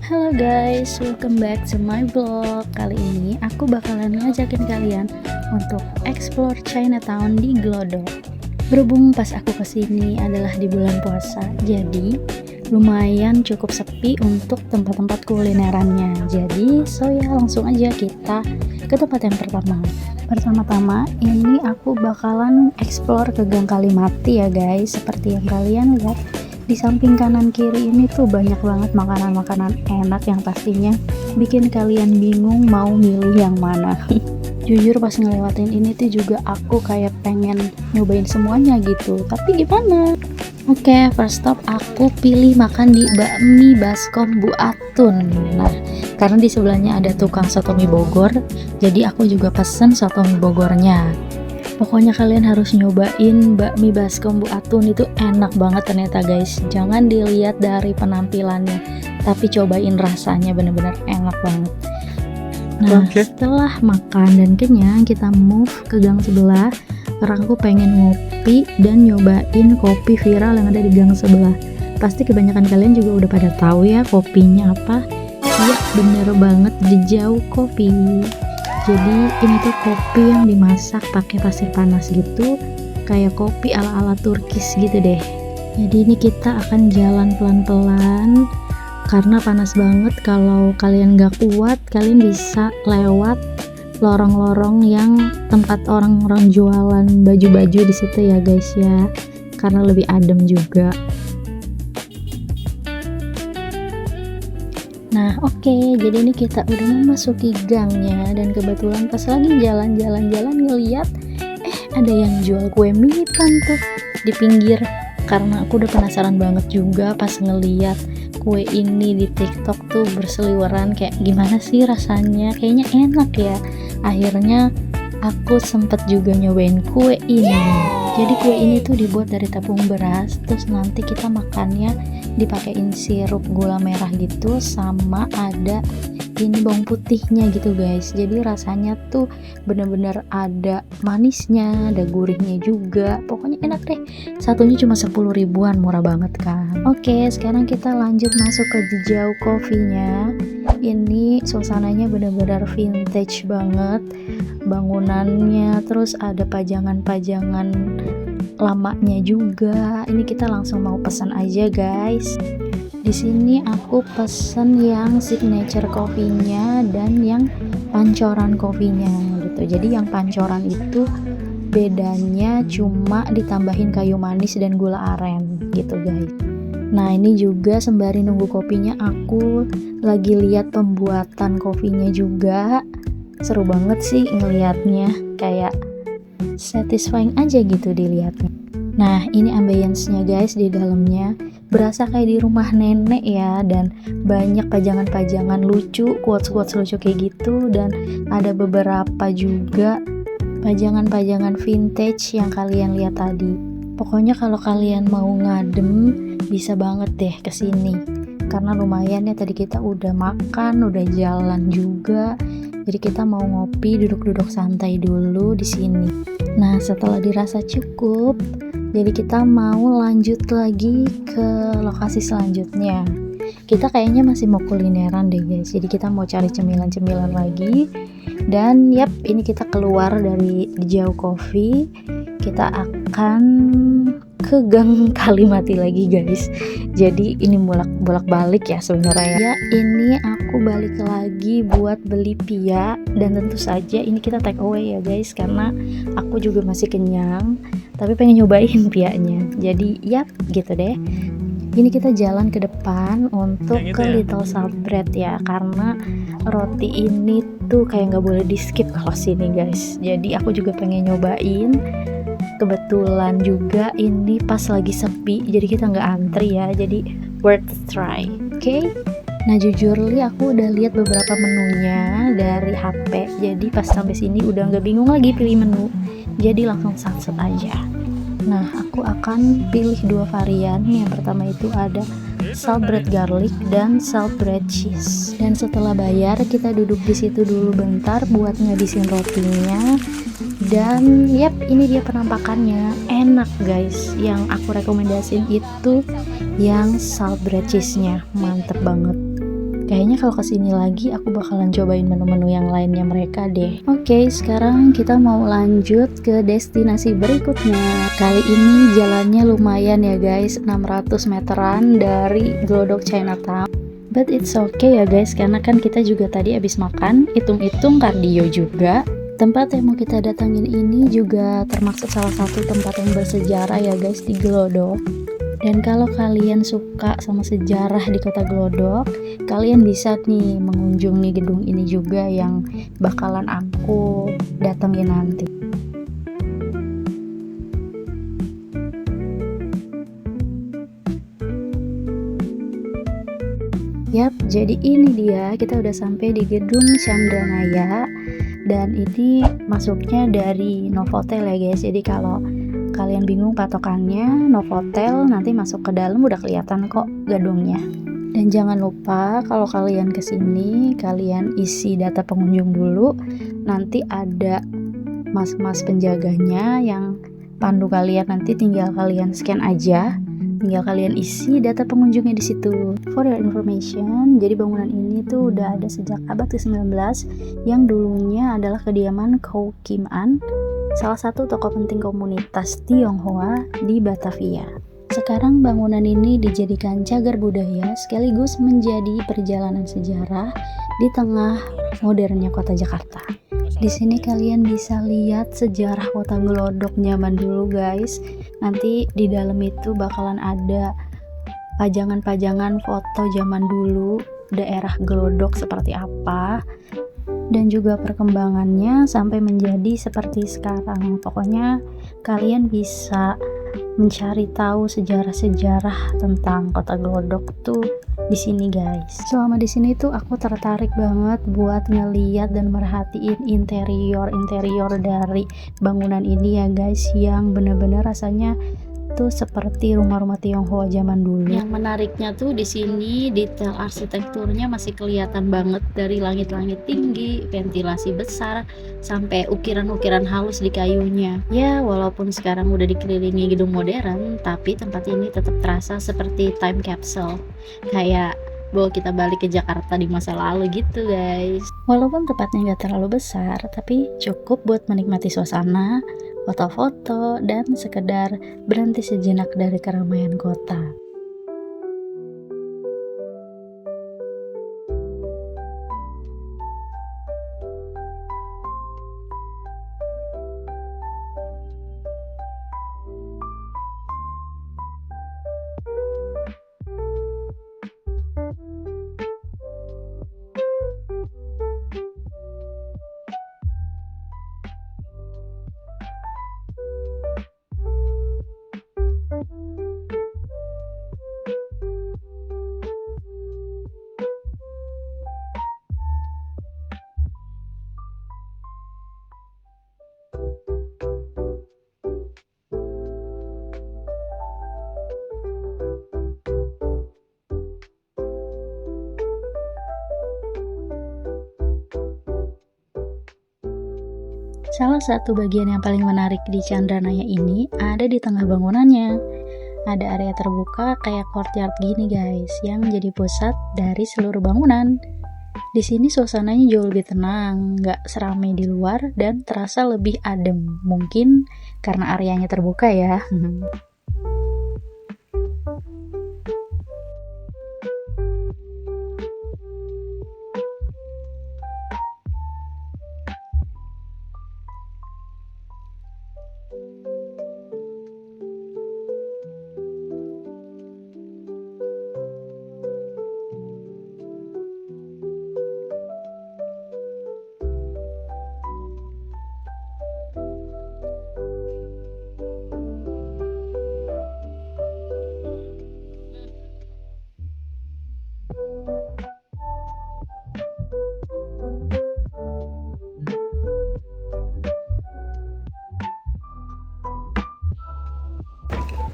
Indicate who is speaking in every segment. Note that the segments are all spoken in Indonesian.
Speaker 1: Halo guys, welcome back to my vlog. Kali ini aku bakalan ngajakin kalian untuk explore Chinatown di Glodok. Berhubung pas aku kesini adalah di bulan puasa, jadi lumayan cukup sepi untuk tempat-tempat kulinerannya. Jadi, ya langsung aja kita ke tempat yang pertama. Pertama-tama, ini aku bakalan explore ke Gang Kalimati ya guys. Seperti yang kalian lihat, di samping kanan kiri ini tuh banyak banget makanan-makanan enak yang pastinya bikin kalian bingung mau milih yang mana. Jujur pas ngelewatin ini tuh juga aku kayak pengen nyobain semuanya gitu, tapi gimana? Oke, first stop aku pilih makan di Bakmi Baskom Bu Atun. Nah, karena di sebelahnya ada tukang soto mie Bogor, jadi aku juga pesen soto mie Bogornya. Pokoknya kalian harus nyobain bakmi Baskom Bu Atun, itu enak banget ternyata guys. Jangan dilihat dari penampilannya, tapi cobain rasanya, bener-bener enak banget. Nah, setelah makan dan kenyang, kita move ke gang sebelah. Karena aku pengen ngopi dan nyobain kopi viral yang ada di gang sebelah. Pasti kebanyakan kalian juga udah pada tahu ya kopinya apa. Ya, bener banget, Jejau Kopi. Jadi ini tuh kopi yang dimasak pakai pasir panas gitu, kayak kopi ala-ala Turkis gitu deh. Jadi ini kita akan jalan pelan-pelan karena panas banget. Kalau kalian gak kuat, kalian bisa lewat lorong-lorong yang tempat orang-orang jualan baju-baju di situ ya guys ya, karena lebih adem juga. Nah oke, jadi ini kita udah memasuki gangnya, dan kebetulan pas lagi jalan-jalan ngeliat ada yang jual kue militan tuh di pinggir. Karena aku udah penasaran banget juga pas ngeliat kue ini di TikTok tuh berseliweran, kayak gimana sih rasanya, kayaknya enak ya. Akhirnya aku sempet juga nyobain kue ini. Jadi kue ini tuh dibuat dari tepung beras, terus nanti kita makannya dipakein sirup gula merah gitu, sama ada ini bawang putihnya gitu guys. Jadi rasanya tuh bener-bener ada manisnya, ada gurihnya juga, pokoknya enak deh. Satunya cuma 10 ribuan, murah banget kan. Oke, sekarang kita lanjut masuk ke Jejau Coffee-nya. Ini suasananya bener-bener vintage banget, bangunannya, terus ada pajangan-pajangan lamanya juga. Ini kita langsung mau pesan aja guys. Di sini aku pesen yang signature coffee-nya dan yang pancoran coffee-nya gitu. Jadi yang pancoran itu bedanya cuma ditambahin kayu manis dan gula aren gitu guys. Nah ini juga sembari nunggu kopinya, aku lagi lihat pembuatan kopinya juga. Seru banget sih ngelihatnya, kayak satisfying aja gitu dilihatnya. Nah ini ambience-nya guys, di dalamnya berasa kayak di rumah nenek ya, dan banyak pajangan-pajangan lucu, quotes-quotes lucu kayak gitu, dan ada beberapa juga pajangan-pajangan vintage yang kalian lihat tadi. Pokoknya kalau kalian mau ngadem bisa banget deh kesini, karena lumayan ya, tadi kita udah makan, udah jalan juga, jadi kita mau ngopi, duduk-duduk santai dulu di sini. Nah setelah dirasa cukup, jadi kita mau lanjut lagi ke lokasi selanjutnya. Kita kayaknya masih mau kulineran deh guys, jadi kita mau cari cemilan-cemilan lagi. Dan yap, ini kita keluar dari Jejau Coffee, kita akan ke Gang Kalimati lagi guys. Jadi ini bolak-balik ya sebenarnya ya. Ini aku balik lagi buat beli pia, dan tentu saja ini kita take away ya guys, karena aku juga masih kenyang, tapi pengen nyobain pianya. Jadi yap gitu deh. Ini kita jalan ke depan untuk ke Little Salt Bread ya, karena roti ini tuh kayak nggak boleh di skip kalau sini guys. Jadi aku juga pengen nyobain. Kebetulan juga ini pas lagi sepi, jadi kita nggak antri ya, jadi worth try. Oke? Nah jujur li aku udah lihat beberapa menunya dari HP, jadi pas sampai sini udah nggak bingung lagi pilih menu, jadi langsung satset aja. Nah aku akan pilih dua varian. Yang pertama itu ada salt bread garlic dan salt bread cheese. Dan setelah bayar, kita duduk di situ dulu bentar buat ngabisin rotinya. Dan yap, ini dia penampakannya, enak guys. Yang aku rekomendasiin itu yang salt bread cheese nya, mantep banget. Kayaknya kalau kesini lagi aku bakalan cobain menu-menu yang lainnya mereka deh. Oke, sekarang kita mau lanjut ke destinasi berikutnya. Kali ini jalannya lumayan ya guys, 600 meteran dari Glodok Chinatown. But it's okay ya guys, karena kan kita juga tadi habis makan, hitung-hitung kardio juga. Tempat yang mau kita datangin ini juga termasuk salah satu tempat yang bersejarah ya guys di Glodok. Dan kalau kalian suka sama sejarah di kota Glodok, kalian bisa nih mengunjungi gedung ini juga yang bakalan aku datengin nanti. Yap, jadi ini dia, kita udah sampai di gedung Chandranaya. Dan ini masuknya dari Novotel ya guys. Jadi kalau kalian bingung patokannya, Novotel, nanti masuk ke dalam udah kelihatan kok gedungnya. Dan jangan lupa kalau kalian kesini, kalian isi data pengunjung dulu. Nanti ada mas-mas penjaganya yang pandu kalian, nanti tinggal kalian scan aja. Tinggal kalian isi data pengunjungnya di situ. For your information, jadi bangunan ini tuh udah ada sejak abad ke-19 yang dulunya adalah kediaman Kou Kim An, salah satu tokoh penting komunitas Tionghoa di Batavia. Sekarang bangunan ini dijadikan cagar budaya sekaligus menjadi perjalanan sejarah di tengah modernnya kota Jakarta. Di sini kalian bisa lihat sejarah kota Glodok zaman dulu guys. Nanti di dalam itu bakalan ada pajangan-pajangan foto zaman dulu daerah Glodok seperti apa, dan juga perkembangannya sampai menjadi seperti sekarang. Pokoknya kalian bisa mencari tahu sejarah-sejarah tentang kota Glodok tuh di sini guys. Selama di sini tuh aku tertarik banget buat ngeliat dan merhatiin interior dari bangunan ini ya guys, yang bener-bener rasanya tuh seperti rumah-rumah Tionghoa zaman dulu. Yang menariknya tuh di sini detail arsitekturnya masih kelihatan banget, dari langit-langit tinggi, ventilasi besar, sampai ukiran-ukiran halus di kayunya. Ya, walaupun sekarang udah dikelilingi gedung modern, tapi tempat ini tetap terasa seperti time capsule. Kayak bawa kita balik ke Jakarta di masa lalu gitu guys. Walaupun tempatnya gak terlalu besar, tapi cukup buat menikmati suasana, foto-foto, dan sekedar berhenti sejenak dari keramaian kota. Salah satu bagian yang paling menarik di Chandranaya ini ada di tengah bangunannya. Ada area terbuka kayak courtyard gini guys, yang jadi pusat dari seluruh bangunan. Di sini suasananya jauh lebih tenang, nggak seramai di luar, dan terasa lebih adem. Mungkin karena areanya terbuka ya.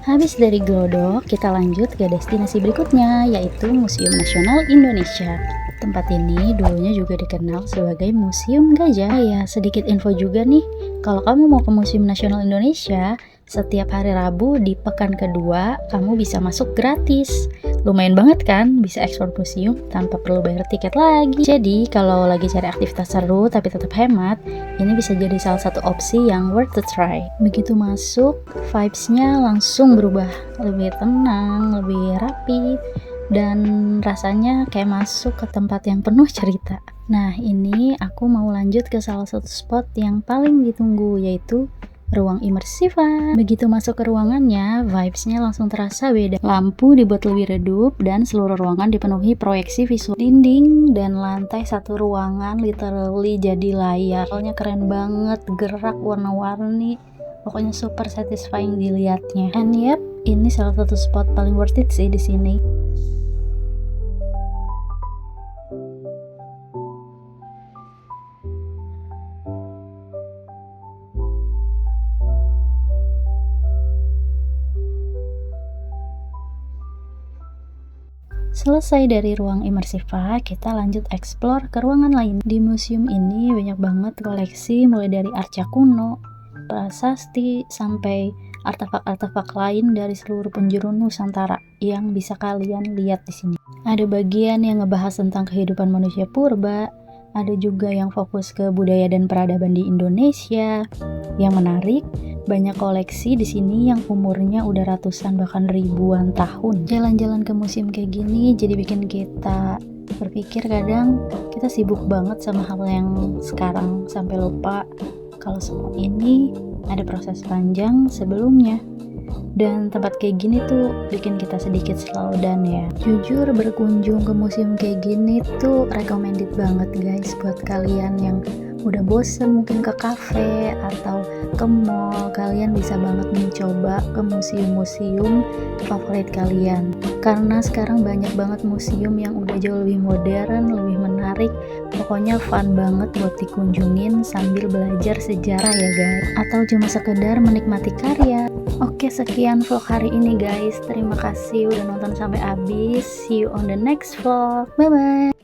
Speaker 1: Habis dari Glodok, kita lanjut ke destinasi berikutnya, yaitu Museum Nasional Indonesia. Tempat ini dulunya juga dikenal sebagai Museum Gajah. Ya, sedikit info juga nih, kalau kamu mau ke Museum Nasional Indonesia, Setiap hari Rabu di pekan kedua, kamu bisa masuk gratis. Lumayan banget kan, bisa eksplor museum tanpa perlu bayar tiket lagi. Jadi, kalau lagi cari aktivitas seru tapi tetap hemat, ini bisa jadi salah satu opsi yang worth to try. Begitu masuk, vibes-nya langsung berubah. Lebih tenang, lebih rapi, dan rasanya kayak masuk ke tempat yang penuh cerita. Nah, ini aku mau lanjut ke salah satu spot yang paling ditunggu, yaitu ruang imersiva. Begitu masuk ke ruangannya, vibes-nya langsung terasa beda. Lampu dibuat lebih redup dan seluruh ruangan dipenuhi proyeksi visual. Dinding dan lantai satu ruangan literally jadi layar. Soalnya keren banget, gerak warna-warni. Pokoknya super satisfying dilihatnya. And yep, ini salah satu spot paling worth it sih di sini. Selesai dari ruang imersiva, kita lanjut explore ke ruangan lain. Di museum ini banyak banget koleksi mulai dari arca kuno, prasasti, sampai artefak-artefak lain dari seluruh penjuru Nusantara yang bisa kalian lihat di sini. Ada bagian yang ngebahas tentang kehidupan manusia purba, ada juga yang fokus ke budaya dan peradaban di Indonesia. Yang menarik, banyak koleksi di sini yang umurnya udah ratusan bahkan ribuan tahun. Jalan-jalan ke museum kayak gini jadi bikin kita berpikir kadang kita sibuk banget sama hal yang sekarang sampai lupa kalau semua ini ada proses panjang sebelumnya. Dan tempat kayak gini tuh bikin kita sedikit slow down ya. Jujur berkunjung ke museum kayak gini tuh recommended banget guys buat kalian yang udah bosen mungkin ke cafe atau ke mall. Kalian bisa banget mencoba ke museum-museum favorit kalian, karena sekarang banyak banget museum yang udah jauh lebih modern, lebih menarik. Pokoknya fun banget buat dikunjungin sambil belajar sejarah ya guys, atau cuma sekedar menikmati karya. Oke, sekian vlog hari ini guys. Terima kasih udah nonton sampai habis. See you on the next vlog. Bye bye.